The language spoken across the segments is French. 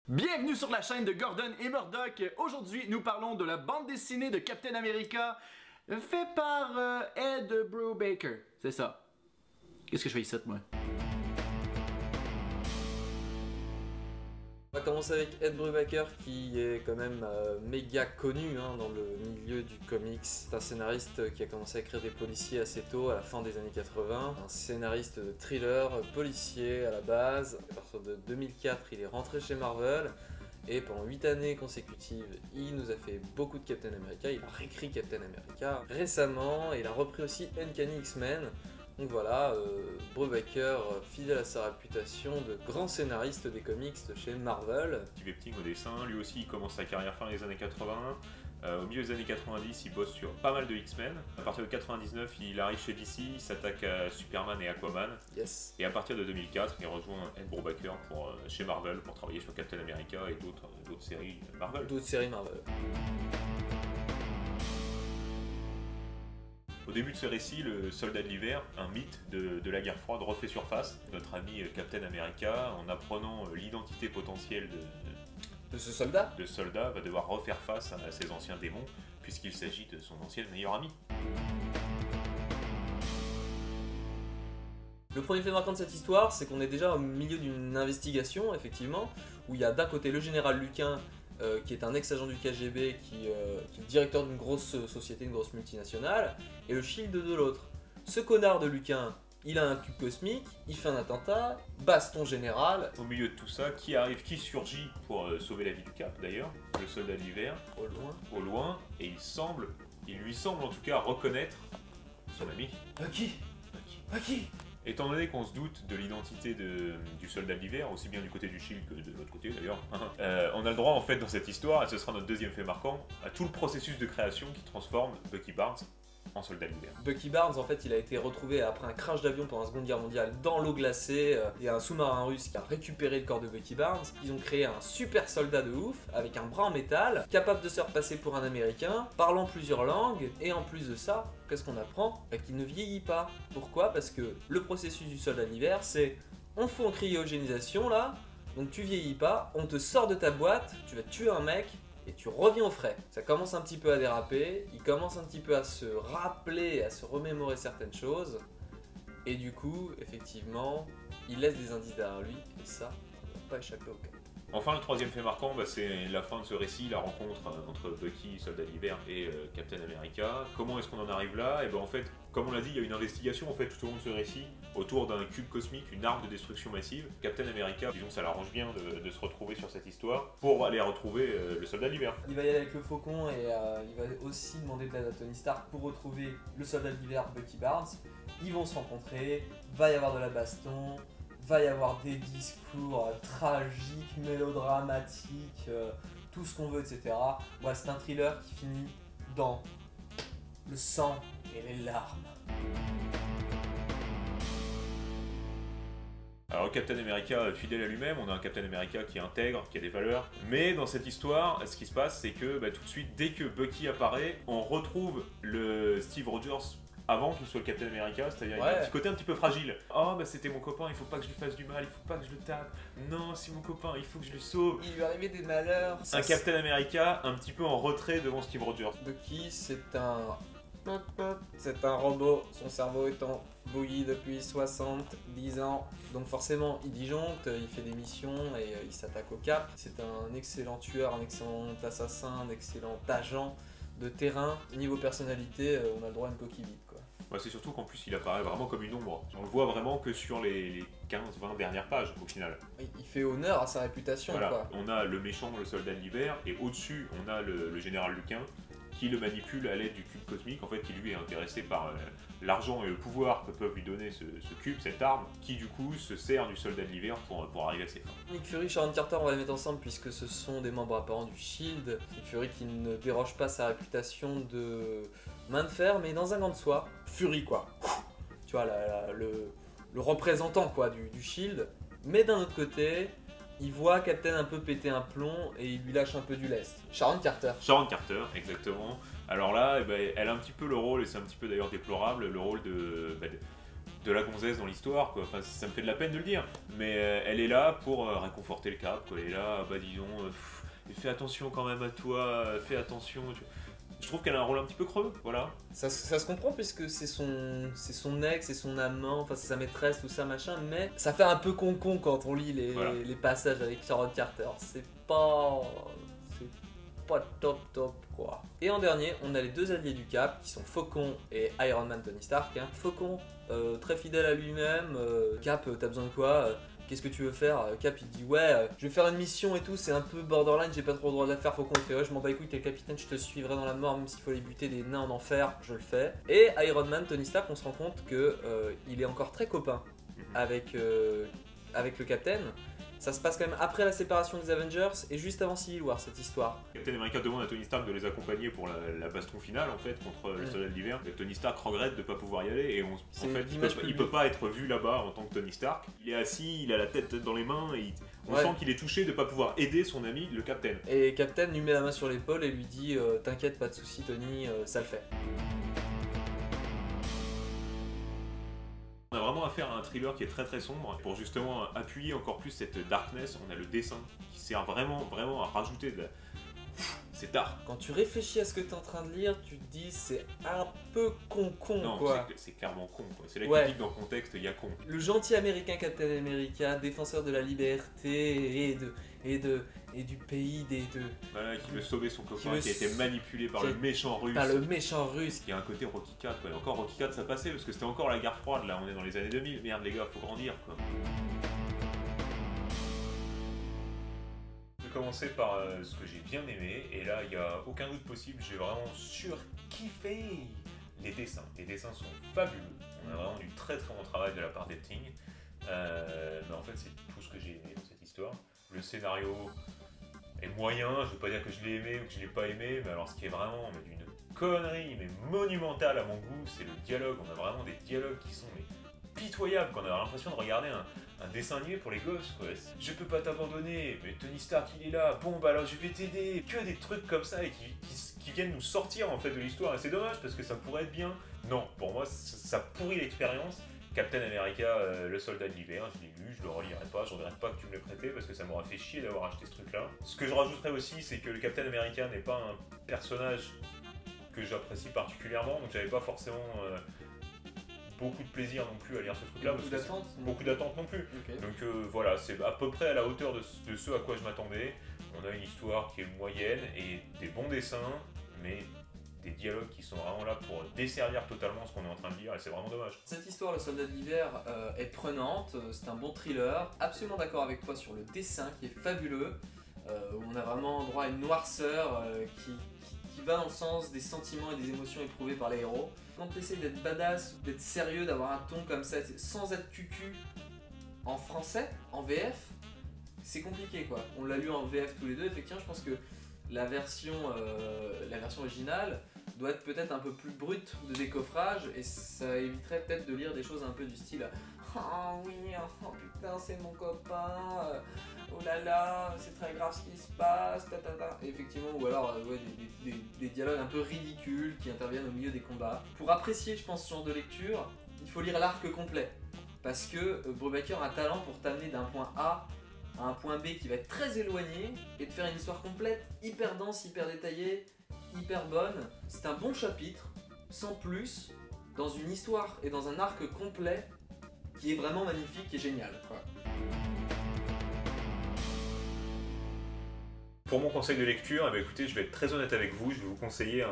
Bienvenue sur la chaîne de Gordon et Murdoch. Aujourd'hui, nous parlons de la bande dessinée de Captain America fait par Ed Brubaker. C'est ça. Qu'est-ce que je fais ici, moi? On va commencer avec Ed Brubaker qui est quand même méga connu dans le milieu du comics. C'est un scénariste qui a commencé à écrire des policiers assez tôt, à la fin des années 80. Un scénariste de thriller policier à la base. À partir de 2004, il est rentré chez Marvel. Et pendant 8 années consécutives, il nous a fait beaucoup de Captain America. Il a réécrit Captain America récemment. Et il a repris aussi Uncanny X-Men. Donc voilà, Brubaker, fidèle à sa réputation de grand scénariste des comics de chez Marvel. Steve Epting au dessin, lui aussi il commence sa carrière fin des années 80. Au milieu des années 90, il bosse sur pas mal de X-Men. À partir de 99, il arrive chez DC, il s'attaque à Superman et Aquaman. Yes. Et à partir de 2004, il rejoint Ed Brubaker chez Marvel pour travailler sur Captain America et d'autres séries Marvel. D'autres séries Marvel. Au début de ce récit, le soldat de l'hiver, un mythe de la guerre froide, refait surface. Notre ami Captain America, en apprenant l'identité potentielle De ce soldat va devoir refaire face à ses anciens démons, puisqu'il s'agit de son ancien meilleur ami. Le premier fait marquant de cette histoire, c'est qu'on est déjà au milieu d'une investigation, effectivement, où il y a d'un côté le général Luquin, qui est un ex-agent du KGB, qui est le directeur d'une grosse société, une grosse multinationale, et le Shield de l'autre. Ce connard de Luquin, il a un cube cosmique, il fait un attentat, baston général. Au milieu de tout ça, qui surgit pour sauver la vie du Cap d'ailleurs, le soldat de l'hiver, au loin, et il lui semble en tout cas reconnaître son ami. Bucky. Étant donné qu'on se doute de l'identité du soldat de l'hiver, aussi bien du côté du Shield que de l'autre côté d'ailleurs, on a le droit en fait dans cette histoire, et ce sera notre deuxième fait marquant, à tout le processus de création qui transforme Bucky Barnes en soldat de l'hiver. Bucky Barnes, en fait, il a été retrouvé après un crash d'avion pendant la Seconde Guerre mondiale dans l'eau glacée. Il y a un sous-marin russe qui a récupéré le corps de Bucky Barnes. Ils ont créé un super soldat de ouf, avec un bras en métal, capable de se repasser pour un Américain, parlant plusieurs langues, et en plus de ça, qu'est-ce qu'on apprend? Qu'il ne vieillit pas. Pourquoi? Parce que le processus du soldat de l'hiver, c'est on fout en cryogénisation là, donc tu vieillis pas, on te sort de ta boîte, tu vas tuer un mec, et tu reviens au frais. Ça commence un petit peu à déraper, il commence un petit peu à se rappeler, à se remémorer certaines choses, et du coup, effectivement, il laisse des indices derrière lui, et ça ne va pas échapper au cas. Enfin, le troisième fait marquant, c'est la fin de ce récit, la rencontre entre Bucky, soldat de l'hiver, et Captain America. Comment est-ce qu'on en arrive là? Et ben en fait, comme on l'a dit, il y a une investigation en fait tout au long de ce récit autour d'un cube cosmique, une arme de destruction massive. Captain America, disons, ça l'arrange bien de se retrouver sur cette histoire pour aller retrouver le soldat de l'hiver. Il va y aller avec le Faucon et il va aussi demander de l'aide à Tony Stark pour retrouver le soldat de l'hiver, Bucky Barnes. Ils vont se rencontrer, va y avoir de la baston, va y avoir des discours tragiques, mélodramatiques, tout ce qu'on veut, etc. Ouais, c'est un thriller qui finit dans le sang et les larmes. Alors Captain America, fidèle à lui-même, on a un Captain America qui est intègre, qui a des valeurs. Mais dans cette histoire, ce qui se passe, c'est que tout de suite, dès que Bucky apparaît, on retrouve le Steve Rogers avant qu'il soit le Captain America, c'est-à-dire il a un petit côté un petit peu fragile. Oh c'était mon copain, il faut pas que je lui fasse du mal, il faut pas que je le tape. Non, c'est mon copain, il faut que je le sauve. Il lui arrivait des malheurs. Un Captain America un petit peu en retrait devant Steve Rogers. Bucky, c'est un robot, son cerveau étant bouilli depuis 70 ans. Donc forcément, il disjoncte, il fait des missions et il s'attaque au Cap. C'est un excellent tueur, un excellent assassin, un excellent agent de terrain. Niveau personnalité, on a le droit à une coquille vide, quoi. C'est surtout qu'en plus il apparaît vraiment comme une ombre. On le voit vraiment que sur les 15-20 dernières pages au final. Il fait honneur à sa réputation, voilà. Quoi. On a le méchant, le soldat de l'hiver, et au-dessus on a le général Luquin qui le manipule à l'aide du cube cosmique, en fait qui lui est intéressé par l'argent et le pouvoir que peuvent lui donner ce cube, cette arme, qui du coup se sert du soldat de l'hiver pour arriver à ses fins. Nick Fury et Sharon Carter, on va les mettre ensemble puisque ce sont des membres apparents du Shield. Nick Fury qui ne déroge pas sa réputation de main de fer, mais dans un gant de soie. Fury quoi. Tu vois, le représentant quoi du Shield. Mais d'un autre côté, il voit Captain un peu péter un plomb et il lui lâche un peu du lest. Sharon Carter. Sharon Carter, exactement. Alors là, elle a un petit peu le rôle, et c'est un petit peu d'ailleurs déplorable, le rôle de de la gonzesse dans l'histoire, quoi. Enfin, ça me fait de la peine de le dire, mais elle est là pour réconforter le Cap, quoi. Elle est là, bah dis donc, fais attention quand même à toi, fais attention. Je trouve qu'elle a un rôle un petit peu creux, voilà. Ça se comprend puisque c'est son ex, c'est son amant, enfin c'est sa maîtresse, tout ça machin, mais ça fait un peu con-con quand on lit les passages avec Sharon Carter. C'est pas top quoi. Et en dernier, on a les deux alliés du Cap qui sont Faucon et Iron Man Tony Stark. Hein. Faucon, très fidèle à lui-même. Cap, t'as besoin de quoi Qu'est-ce que tu veux faire? Cap il dit ouais, je vais faire une mission et tout, c'est un peu borderline, j'ai pas trop le droit de la faire. Faucon il fait ouais, je m'en bats les couilles, t'es le capitaine, je te suivrai dans la mort, même s'il faut aller buter des nains en enfer, je le fais. Et Iron Man, Tony Stark, on se rend compte que il est encore très copain avec le Captain. Ça se passe quand même après la séparation des Avengers et juste avant Civil War, cette histoire. Captain America demande à Tony Stark de les accompagner pour la baston finale en fait contre le soldat de l'hiver. Tony Stark regrette de ne pas pouvoir y aller et en fait il peut pas être vu là-bas en tant que Tony Stark. Il est assis, il a la tête dans les mains et on sent qu'il est touché de ne pas pouvoir aider son ami le Captain. Et Captain lui met la main sur l'épaule et lui dit t'inquiète, pas de soucis Tony, ça le fait. On a vraiment affaire à un thriller qui est très sombre. Pour justement appuyer encore plus cette darkness, on a le dessin qui sert vraiment à rajouter de la... C'est dark. Quand tu réfléchis à ce que tu es en train de lire, tu te dis c'est un peu con quoi. C'est clairement con quoi. C'est là qu'il dit que dans le contexte il y a con. Le gentil américain Captain America, défenseur de la liberté et du pays Voilà, qui veut sauver son copain qui a été manipulé par le méchant russe. Qui a un côté Rocky 4 quoi. Et encore Rocky 4 ça passait parce que c'était encore la guerre froide là, on est dans les années 2000. Merde les gars, faut grandir quoi. Je vais commencer par ce que j'ai bien aimé, et là il n'y a aucun doute possible, j'ai vraiment surkiffé les dessins. Les dessins sont fabuleux, on a vraiment du très bon travail de la part d'Epting, mais en fait c'est tout ce que j'ai aimé dans cette histoire. Le scénario est moyen, je ne veux pas dire que je l'ai aimé ou que je ne l'ai pas aimé, mais alors ce qui est vraiment d'une connerie, mais monumentale à mon goût, c'est le dialogue. On a vraiment des dialogues qui sont pitoyables, qu'on a l'impression de regarder un dessin animé pour les gosses quoi. Je peux pas t'abandonner, mais Tony Stark il est là, bon bah alors je vais t'aider. Que des trucs comme ça et qui viennent nous sortir en fait de l'histoire, et c'est dommage parce que ça pourrait être bien. Non, pour moi ça pourrit l'expérience. Captain America, le soldat de l'hiver, je l'ai lu, je le relirai pas, je regrette pas que tu me l'aies prêté parce que ça m'aurait fait chier d'avoir acheté ce truc là. Ce que je rajouterais aussi, c'est que le Captain America n'est pas un personnage que j'apprécie particulièrement, donc j'avais pas forcément beaucoup de plaisir non plus à lire ce truc là. Beaucoup d'attentes non plus. Okay. Donc voilà, c'est à peu près à la hauteur de ce à quoi je m'attendais. On a une histoire qui est moyenne et des bons dessins, mais des dialogues qui sont vraiment là pour desservir totalement ce qu'on est en train de lire, et c'est vraiment dommage. Cette histoire, le soldat de l'hiver, est prenante, c'est un bon thriller, absolument d'accord avec toi sur le dessin qui est fabuleux, où on a vraiment droit à une noirceur qui va dans le sens des sentiments et des émotions éprouvées par les héros. Quand tu essaies d'être badass, d'être sérieux, d'avoir un ton comme ça, sans être cucu en français, en VF, c'est compliqué quoi. On l'a lu en VF tous les deux, effectivement, je pense que la version originale doit être peut-être un peu plus brute de décoffrage, et ça éviterait peut-être de lire des choses un peu du style « Oh oui, oh putain c'est mon copain, oh là là, c'est très grave ce qui se passe, tatata ». Et effectivement, ou alors des dialogues un peu ridicules qui interviennent au milieu des combats. Pour apprécier, je pense, ce genre de lecture, il faut lire l'arc complet, parce que Brubaker a un talent pour t'amener d'un point A à un point B qui va être très éloigné et de faire une histoire complète, hyper dense, hyper détaillée, hyper bonne. C'est un bon chapitre, sans plus, dans une histoire et dans un arc complet qui est vraiment magnifique et génial, quoi. Pour mon conseil de lecture, eh bien, écoutez, je vais être très honnête avec vous, je vais vous conseiller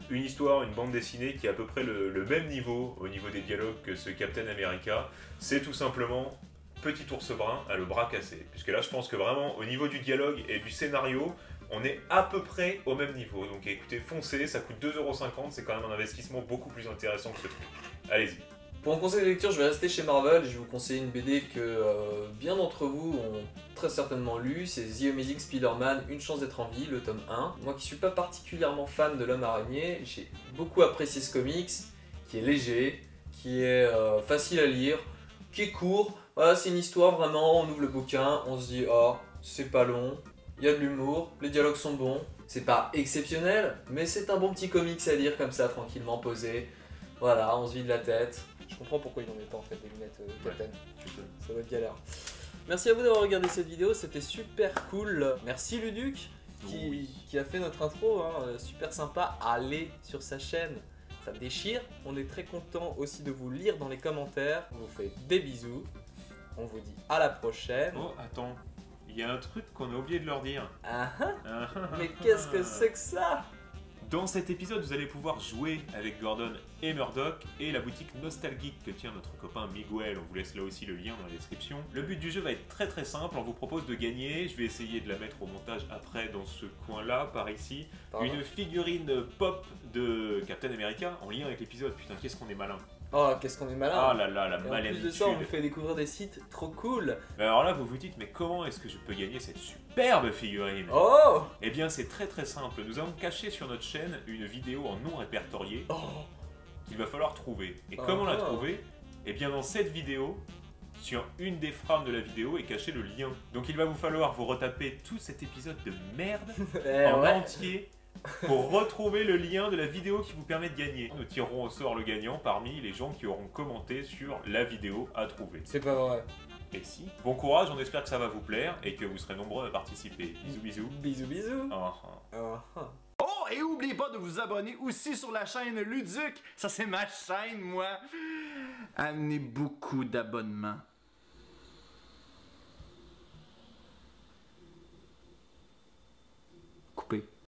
une histoire, une bande dessinée qui est à peu près le même niveau, au niveau des dialogues, que ce Captain America. C'est tout simplement Petit ours brun a le bras cassé. Puisque là, je pense que vraiment, au niveau du dialogue et du scénario, on est à peu près au même niveau. Donc écoutez, foncez, ça coûte 2,50 €, c'est quand même un investissement beaucoup plus intéressant que ce truc. Allez-y. Pour un conseil de lecture, je vais rester chez Marvel et je vais vous conseiller une BD que bien d'entre vous ont très certainement lu. C'est The Amazing Spider-Man, Une chance d'être en vie, le tome 1. Moi qui suis pas particulièrement fan de l'homme araignée, j'ai beaucoup apprécié ce comics, qui est léger, qui est facile à lire, qui est court. Voilà, c'est une histoire vraiment, on ouvre le bouquin, on se dit « Oh, c'est pas long, il y a de l'humour, les dialogues sont bons. » C'est pas exceptionnel, mais c'est un bon petit comics à lire comme ça, tranquillement posé. Voilà, on se vide la tête. Je comprends pourquoi il n'en met pas en fait des lunettes Captain. Ça va être galère. Merci à vous d'avoir regardé cette vidéo, c'était super cool. Merci Luduc qui a fait notre intro, hein, super sympa. Allez sur sa chaîne, ça déchire. On est très content aussi de vous lire dans les commentaires. On vous fait des bisous. On vous dit à la prochaine. Oh, attends, il y a un truc qu'on a oublié de leur dire. Ah ah. Mais qu'est-ce que c'est que ça? Dans cet épisode, vous allez pouvoir jouer avec Gordon et Murdoch et la boutique Nostalgeek que tient notre copain Miguel. On vous laisse là aussi le lien dans la description. Le but du jeu va être très simple. On vous propose de gagner. Je vais essayer de la mettre au montage après dans ce coin-là, par ici. Pardon. Une figurine pop de Captain America en lien avec l'épisode. Putain, qu'est-ce qu'on est malin. Oh, qu'est-ce qu'on est malin. Ah là là, la Et en plus malénitude. de ça, on vous fait découvrir des sites trop cool. Mais alors là, vous vous dites, mais comment est-ce que je peux gagner cette superbe figurine? Oh Eh bien, c'est très simple. Nous avons caché sur notre chaîne une vidéo en non répertorié oh. qu'il va falloir trouver. Et Ah comment la ah. trouver? Eh bien, dans cette vidéo, sur une des frames de la vidéo est caché le lien. Donc, il va vous falloir vous retaper tout cet épisode de merde Eh en ouais. entier pour retrouver le lien de la vidéo qui vous permet de gagner. Nous tirerons au sort le gagnant parmi les gens qui auront commenté sur la vidéo à trouver. C'est pas vrai. Et si. Bon courage, on espère que ça va vous plaire et que vous serez nombreux à participer. Bisous bisous. Bisous bisous. Ah, ah. Ah, ah. Oh, et oubliez pas de vous abonner aussi sur la chaîne Luduc. Ça, c'est ma chaîne, moi. Amenez beaucoup d'abonnements. Coupé.